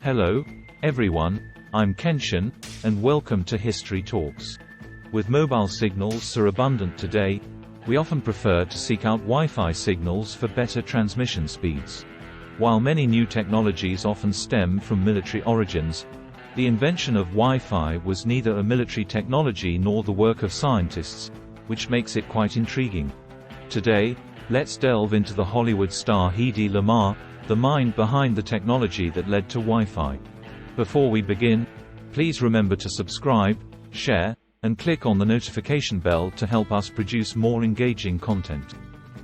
Hello, everyone, I'm Kenshin, and welcome to History Talks. With mobile signals so abundant today, we often prefer to seek out Wi-Fi signals for better transmission speeds. While many new technologies often stem from military origins, the invention of Wi-Fi was neither a military technology nor the work of scientists, which makes it quite intriguing. Today, let's delve into the Hollywood star Hedy Lamarr, the mind behind the technology that led to Wi-Fi. Before we begin, please remember to subscribe, share, and click on the notification bell to help us produce more engaging content.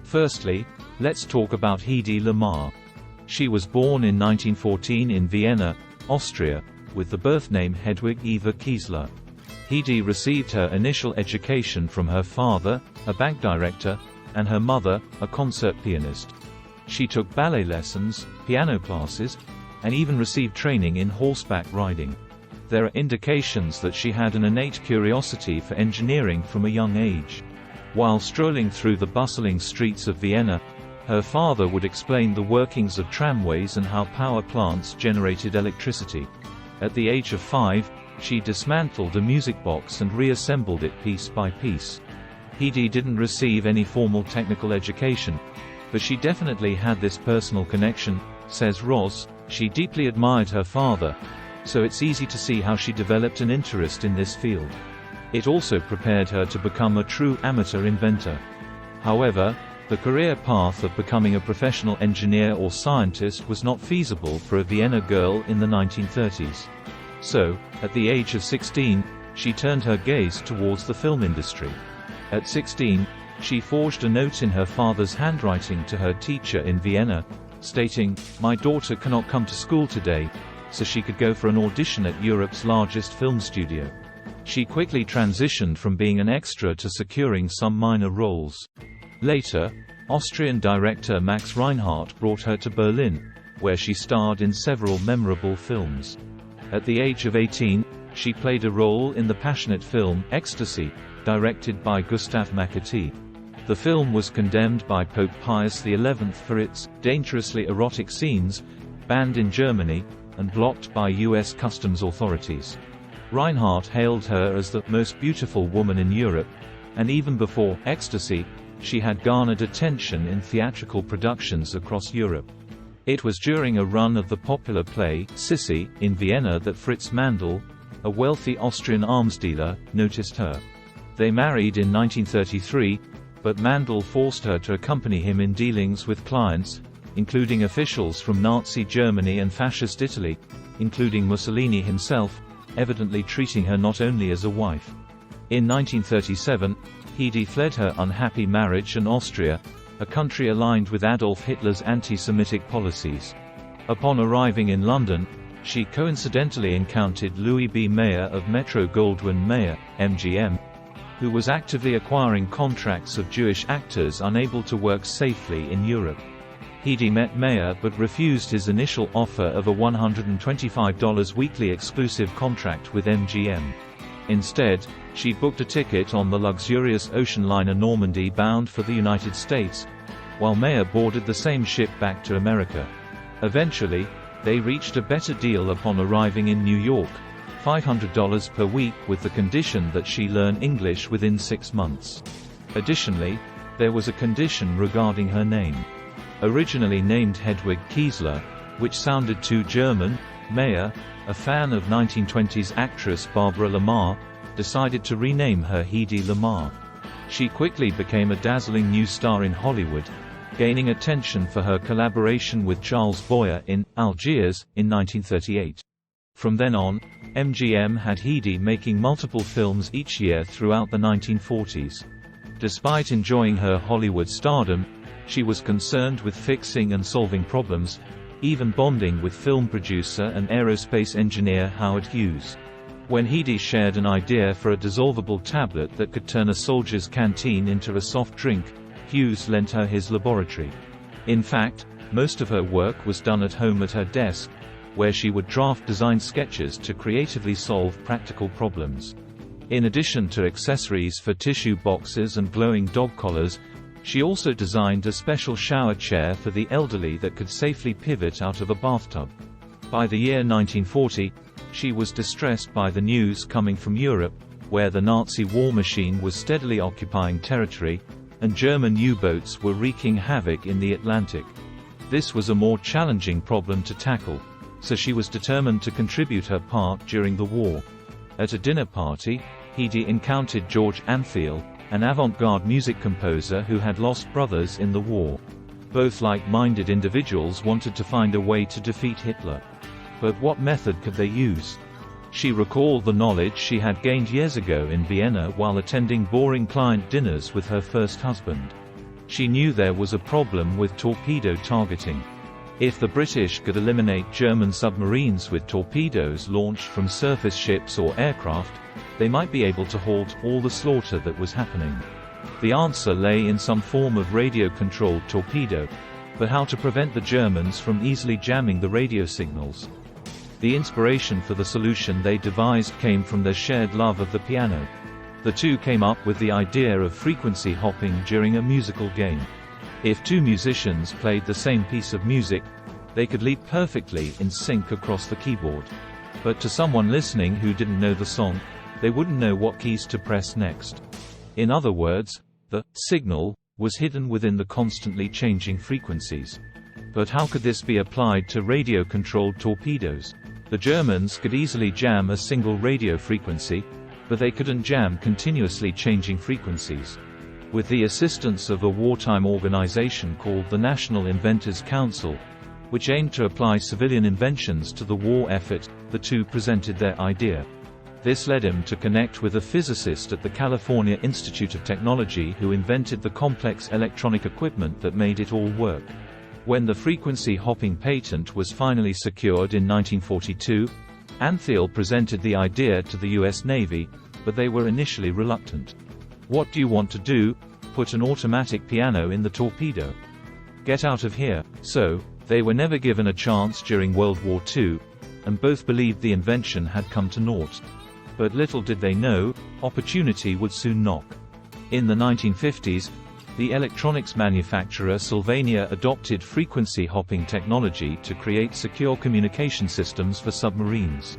Firstly, let's talk about Hedy Lamarr. She was born in 1914 in Vienna, Austria, with the birth name Hedwig Eva Kiesler. Hedy received her initial education from her father, a bank director, and her mother, a concert pianist. She took ballet lessons, piano classes, and even received training in horseback riding. There are indications that she had an innate curiosity for engineering from a young age. While strolling through the bustling streets of Vienna, her father would explain the workings of tramways and how power plants generated electricity. At the age of 5, she dismantled a music box and reassembled it piece by piece. Hedy didn't receive any formal technical education, but she definitely had this personal connection, says Ross. She deeply admired her father, so it's easy to see how she developed an interest in this field. It also prepared her to become a true amateur inventor. However, the career path of becoming a professional engineer or scientist was not feasible for a Vienna girl in the 1930s. So, at the age of 16, she turned her gaze towards the film industry. At 16, she forged a note in her father's handwriting to her teacher in Vienna, stating, "My daughter cannot come to school today," so she could go for an audition at Europe's largest film studio. She quickly transitioned from being an extra to securing some minor roles. Later, Austrian director Max Reinhardt brought her to Berlin, where she starred in several memorable films. At the age of 18, she played a role in the passionate film Ecstasy, directed by Gustav Macati. The film was condemned by Pope Pius XI for its dangerously erotic scenes, banned in Germany, and blocked by US customs authorities. Reinhardt hailed her as the most beautiful woman in Europe, and even before Ecstasy, she had garnered attention in theatrical productions across Europe. It was during a run of the popular play Sissy in Vienna that Fritz Mandl, a wealthy Austrian arms dealer, noticed her. They married in 1933, but Mandl forced her to accompany him in dealings with clients, including officials from Nazi Germany and Fascist Italy, including Mussolini himself, evidently treating her not only as a wife. In 1937, Hedy fled her unhappy marriage and Austria, a country aligned with Adolf Hitler's anti-Semitic policies. Upon arriving in London, she coincidentally encountered Louis B. Mayer of Metro-Goldwyn-Mayer, MGM, who was actively acquiring contracts of Jewish actors unable to work safely in Europe. Hedy met Mayer but refused his initial offer of a $125 weekly exclusive contract with MGM. Instead, she booked a ticket on the luxurious ocean liner Normandy bound for the United States, while Mayer boarded the same ship back to America. Eventually, they reached a better deal upon arriving in New York, $500 per week with the condition that she learn English within 6 months. Additionally, there was a condition regarding her name. Originally named Hedwig Kiesler, which sounded too German, Mayer, a fan of 1920s actress Barbara Lamarr, decided to rename her Hedy Lamarr. She quickly became a dazzling new star in Hollywood, gaining attention for her collaboration with Charles Boyer in Algiers in 1938. From then on, MGM had Hedy making multiple films each year throughout the 1940s. Despite enjoying her Hollywood stardom, she was concerned with fixing and solving problems, even bonding with film producer and aerospace engineer Howard Hughes. When Hedy shared an idea for a dissolvable tablet that could turn a soldier's canteen into a soft drink, Hughes lent her his laboratory. In fact, most of her work was done at home at her desk, where she would draft design sketches to creatively solve practical problems. In addition to accessories for tissue boxes and glowing dog collars, She also designed a special shower chair for the elderly that could safely pivot out of a bathtub. By the year 1940, she was distressed by the news coming from Europe, where the Nazi war machine was steadily occupying territory, and German U-boats were wreaking havoc in the Atlantic. This was a more challenging problem to tackle, so she was determined to contribute her part during the war. At a dinner party, Hedy encountered George Antheil, an avant-garde music composer who had lost brothers in the war. Both like-minded individuals wanted to find a way to defeat Hitler. But what method could they use? She recalled the knowledge she had gained years ago in Vienna while attending boring client dinners with her first husband. She knew there was a problem with torpedo targeting. If the British could eliminate German submarines with torpedoes launched from surface ships or aircraft, they might be able to halt all the slaughter that was happening. The answer lay in some form of radio-controlled torpedo, but how to prevent the Germans from easily jamming the radio signals? The inspiration for the solution they devised came from their shared love of the piano. The two came up with the idea of frequency hopping during a musical game. If two musicians played the same piece of music, they could leap perfectly in sync across the keyboard. But to someone listening who didn't know the song, they wouldn't know what keys to press next. In other words, the signal was hidden within the constantly changing frequencies. But how could this be applied to radio-controlled torpedoes? The Germans could easily jam a single radio frequency, but they couldn't jam continuously changing frequencies. With the assistance of a wartime organization called the National Inventors Council, which aimed to apply civilian inventions to the war effort, the two presented their idea. This led him to connect with a physicist at the California Institute of Technology who invented the complex electronic equipment that made it all work. When the frequency hopping patent was finally secured in 1942, Antheil presented the idea to the US Navy, but they were initially reluctant. What do you want to do? Put an automatic piano in the torpedo? Get out of here. So, they were never given a chance during World War II, and both believed the invention had come to naught. But little did they know, opportunity would soon knock. In the 1950s, the electronics manufacturer Sylvania adopted frequency hopping technology to create secure communication systems for submarines.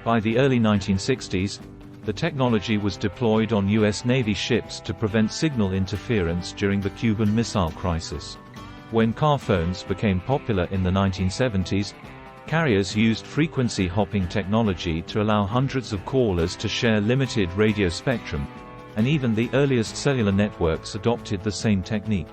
By the early 1960s, the technology was deployed on US Navy ships to prevent signal interference during the Cuban Missile Crisis. When car phones became popular in the 1970s, carriers used frequency hopping technology to allow hundreds of callers to share limited radio spectrum, and even the earliest cellular networks adopted the same technique.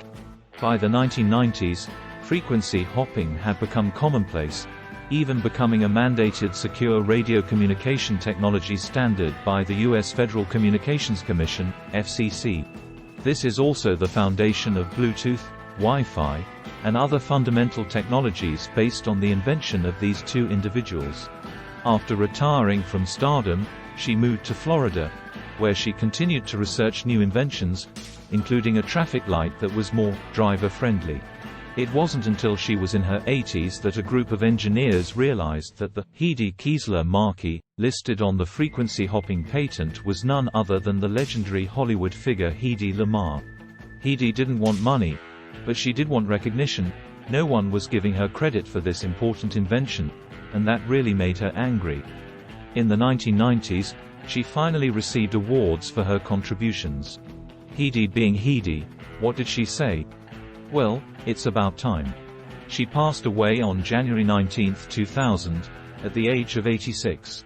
By the 1990s, frequency hopping had become commonplace, even becoming a mandated secure radio communication technology standard by the U.S. Federal Communications Commission, FCC. This is also the foundation of Bluetooth, Wi-Fi, and other fundamental technologies based on the invention of these two individuals. After retiring from stardom, she moved to Florida, where she continued to research new inventions, including a traffic light that was more driver-friendly. It wasn't until she was in her 80s that a group of engineers realized that the Hedy Lamarr listed on the frequency hopping patent was none other than the legendary Hollywood figure Hedy Lamarr. Hedy didn't want money, but she did want recognition. No one was giving her credit for this important invention, and that really made her angry. In the 1990s, she finally received awards for her contributions. Hedy being Hedy, what did she say? Well, it's about time. She passed away on January 19, 2000, at the age of 86.